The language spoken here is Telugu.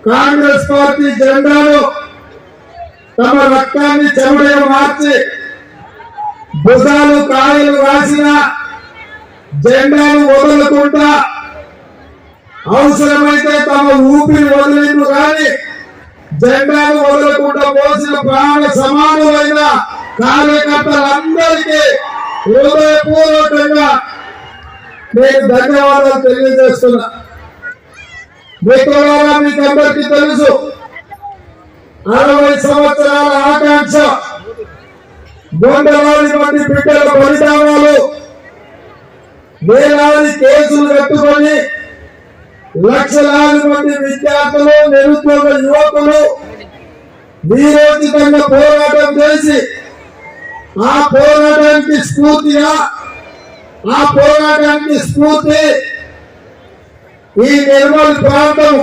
కాంగ్రెస్ పార్టీ జెండాను తమ రక్తాన్ని చెమటగా మార్చి భుజాలు కాయలు రాసిన జెండాను వదలకుండా అవసరమైతే తమ ఊపిరి వదిలేందుకు కానీ జెండాను వదలకుండా పోసిన ప్రాణ సమానులైన కార్యకర్తలందరికీ హృదయపూర్వకంగా నేను ధన్యవాదాలు తెలియజేస్తున్నా. మిత్రులారా, మీకు అందరికీ తెలుసు 60 సంవత్సరాల ఆకాంక్ష, గుండెలాది మంది బిడ్డల బలిదానాలు, వేలాది కేసులు కట్టుకొని లక్షలాది మంది విద్యార్థులు నిరుద్యోగ యువకులు వీరోచితంగా పోరాటం చేసి ఆ పోరాటానికి స్ఫూర్తి ఈ నిర్మల్ ప్రాంతం